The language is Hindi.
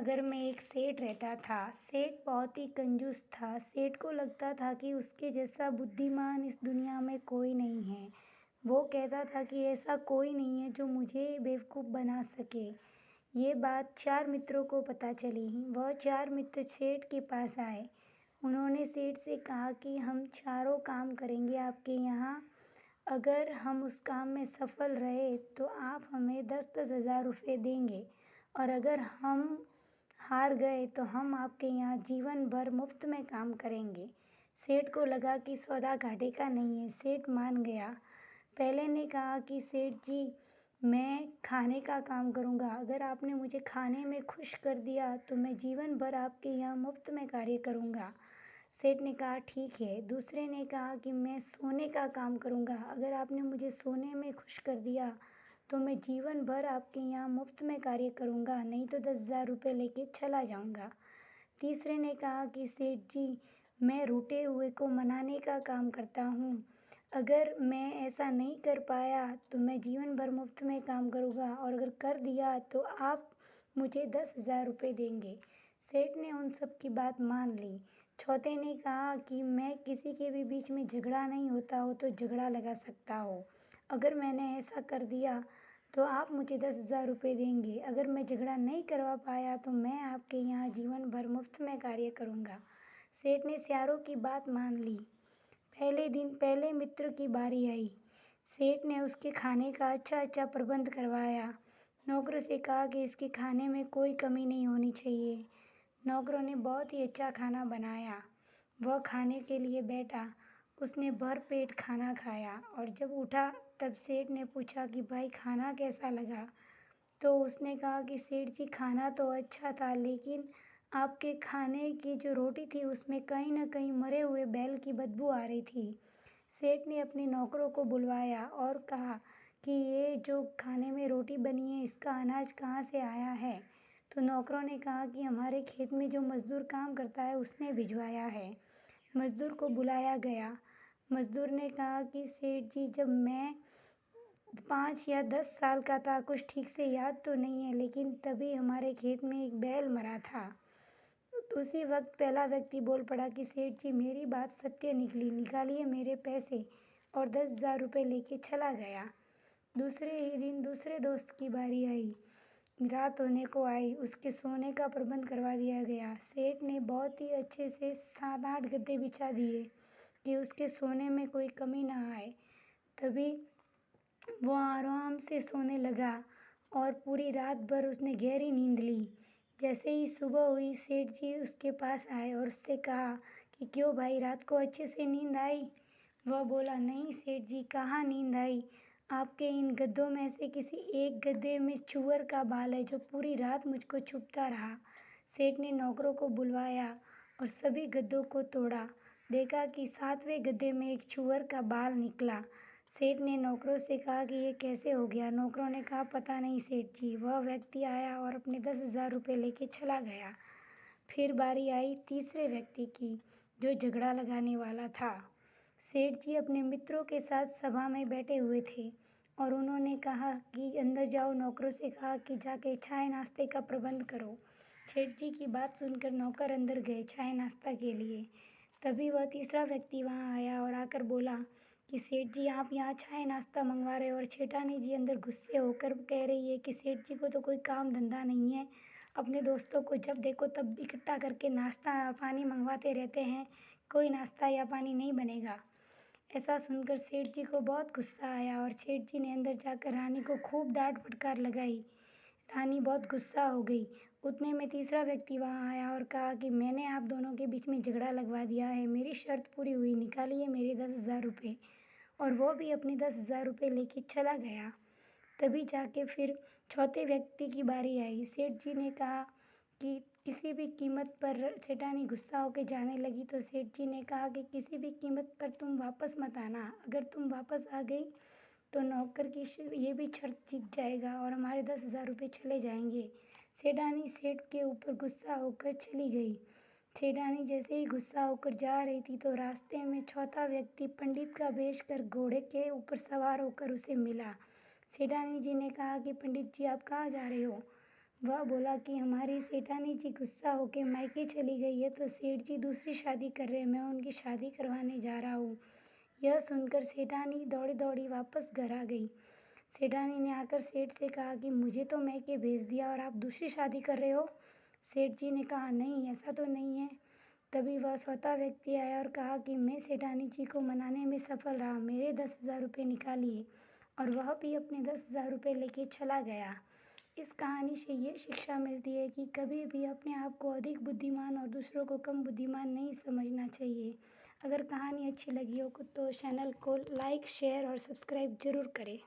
नगर में एक सेठ रहता था। सेठ बहुत ही कंजूस था। सेठ को लगता था कि उसके जैसा बुद्धिमान इस दुनिया में कोई नहीं है। वो कहता था कि ऐसा कोई नहीं है जो मुझे बेवकूफ़ बना सके। ये बात 4 मित्रों को पता चली। वह 4 मित्र सेठ के पास आए। उन्होंने सेठ से कहा कि हम चारों काम करेंगे आपके यहाँ। अगर हम उस काम में सफल रहे तो आप हमें 10-10 हज़ार रुपये देंगे, और अगर हम हार गए तो हम आपके यहाँ जीवन भर मुफ्त में काम करेंगे। सेठ को लगा कि सौदा घाटे का नहीं है। सेठ मान गया। पहले ने कहा कि सेठ जी, मैं खाने का काम करूँगा। अगर आपने मुझे खाने में खुश कर दिया तो मैं जीवन भर आपके यहाँ मुफ्त में कार्य करूँगा। सेठ ने कहा ठीक है। दूसरे ने कहा कि मैं सोने का काम करूँगा। अगर आपने मुझे सोने में खुश कर दिया तो मैं जीवन भर आपके यहाँ मुफ्त में कार्य करूँगा, नहीं तो 10,000 रुपये लेके चला जाऊँगा। तीसरे ने कहा कि सेठ जी, मैं रूठे हुए को मनाने का काम करता हूँ। अगर मैं ऐसा नहीं कर पाया तो मैं जीवन भर मुफ्त में काम करूँगा, और अगर कर दिया तो आप मुझे 10,000 रुपये देंगे। सेठ ने उन सब की बात मान ली। चौथे ने कहा कि मैं किसी के भी बीच में झगड़ा नहीं होता हो तो झगड़ा लगा सकता हो। अगर मैंने ऐसा कर दिया तो आप मुझे 10,000 रुपये देंगे। अगर मैं झगड़ा नहीं करवा पाया तो मैं आपके यहाँ जीवन भर मुफ्त में कार्य करूँगा। सेठ ने चारों की बात मान ली। पहले दिन पहले मित्र की बारी आई। सेठ ने उसके खाने का अच्छा प्रबंध करवाया। नौकरों से कहा कि इसके खाने में कोई कमी नहीं होनी चाहिए। नौकरों ने बहुत ही अच्छा खाना बनाया। वह खाने के लिए बैठा। उसने भर पेट खाना खाया, और जब उठा तब सेठ ने पूछा कि भाई, खाना कैसा लगा? तो उसने कहा कि सेठ जी, खाना तो अच्छा था, लेकिन आपके खाने की जो रोटी थी उसमें कहीं ना कहीं मरे हुए बैल की बदबू आ रही थी। सेठ ने अपने नौकरों को बुलवाया और कहा कि ये जो खाने में रोटी बनी है, इसका अनाज कहाँ से आया है? तो नौकरों ने कहा कि हमारे खेत में जो मज़दूर काम करता है उसने भिजवाया है। मज़दूर को बुलाया गया। मज़दूर ने कहा कि सेठ जी, जब मैं 5 या 10 साल का था, कुछ ठीक से याद तो नहीं है, लेकिन तभी हमारे खेत में एक बैल मरा था। तो उसी वक्त पहला व्यक्ति बोल पड़ा कि सेठ जी, मेरी बात सत्य निकली, निकालिए मेरे पैसे, और 10,000 रुपये लेके चला गया। दूसरे ही दिन दूसरे दोस्त की बारी आई। रात होने को आई। उसके सोने का प्रबंध करवा दिया गया। सेठ ने बहुत ही अच्छे से 7-8 गद्दे बिछा दिए कि उसके सोने में कोई कमी ना आए। तभी वो आराम से सोने लगा, और पूरी रात भर उसने गहरी नींद ली। जैसे ही सुबह हुई, सेठ जी उसके पास आए और उससे कहा कि क्यों भाई, रात को अच्छे से नींद आई? वह बोला, नहीं सेठ जी, कहाँ नींद आई। आपके इन गद्दों में से किसी एक गद्दे में चूअर का बाल है जो पूरी रात मुझको चुभता रहा। सेठ ने नौकरों को बुलवाया और सभी गद्दों को तोड़ा। देखा कि 7वें गद्दे में एक चूअर का बाल निकला। सेठ ने नौकरों से कहा कि ये कैसे हो गया? नौकरों ने कहा, पता नहीं सेठ जी। वह व्यक्ति आया और अपने 10,000 रुपये लेके चला गया। फिर बारी आई तीसरे व्यक्ति की, जो झगड़ा लगाने वाला था। सेठ जी अपने मित्रों के साथ सभा में बैठे हुए थे, और उन्होंने कहा कि अंदर जाओ। नौकरों से कहा कि जाके चाय नाश्ते का प्रबंध करो। सेठ जी की बात सुनकर नौकर अंदर गए चाय नाश्ता के लिए। तभी वह तीसरा व्यक्ति वहाँ आया और आकर बोला कि सेठ जी, आप यहाँ चाय नाश्ता मंगवा रहे हो, और सेठानी जी अंदर गुस्से होकर कह रही है कि सेठ जी को तो कोई काम धंधा नहीं है, अपने दोस्तों को जब देखो तब इकट्ठा करके नाश्ता पानी मंगवाते रहते हैं, कोई नाश्ता या पानी नहीं बनेगा। ऐसा सुनकर सेठ जी को बहुत गुस्सा आया, और सेठ जी ने अंदर जाकर रानी को खूब डांट फटकार लगाई। रानी बहुत गुस्सा हो गई। उतने में तीसरा व्यक्ति वहाँ आया और कहा कि मैंने आप दोनों के बीच में झगड़ा लगवा दिया है, मेरी शर्त पूरी हुई, निकालिए मेरे 10,000 रुपये। और वो भी अपने 10,000 रुपये लेके चला गया। तभी जाके फिर चौथे व्यक्ति की बारी आई। सेठ जी ने कहा कि किसी भी कीमत पर, सेठानी गुस्सा होकर जाने लगी तो सेठ जी ने कहा कि किसी भी कीमत पर तुम वापस मत आना। अगर तुम वापस आ गई तो नौकर की ये भी शर्त जीत जाएगा और हमारे 10,000 रुपये चले जाएंगे। सेठानी सेठ के ऊपर गुस्सा होकर चली गई। सेठानी जैसे ही गुस्सा होकर जा रही थी तो रास्ते में चौथा व्यक्ति पंडित का वेश कर घोड़े के ऊपर सवार होकर उसे मिला। सेठानी जी ने कहा कि पंडित जी, आप कहाँ जा रहे हो? वह बोला कि हमारी सेठानी जी गुस्सा होकर मायके चली गई है तो सेठ जी दूसरी शादी कर रहे हैं, मैं उनकी शादी करवाने जा रहा हूँ। यह सुनकर सेठानी दौड़ी दौड़ी वापस घर आ गई। सेठानी ने आकर सेठ से कहा कि मुझे तो मायके भेज दिया और आप दूसरी शादी कर रहे हो। सेठ जी ने कहा नहीं, ऐसा तो नहीं है। तभी वह स्वतः व्यक्ति आया और कहा कि मैं सेठानी जी को मनाने में सफल रहा, मेरे 10,000 रुपये निकालिए, और वह भी अपने 10,000 रुपये लेके चला गया। इस कहानी से ये शिक्षा मिलती है कि कभी भी अपने आप को अधिक बुद्धिमान और दूसरों को कम बुद्धिमान नहीं समझना चाहिए। अगर कहानी अच्छी लगी हो तो चैनल को लाइक, शेयर और सब्सक्राइब ज़रूर करें।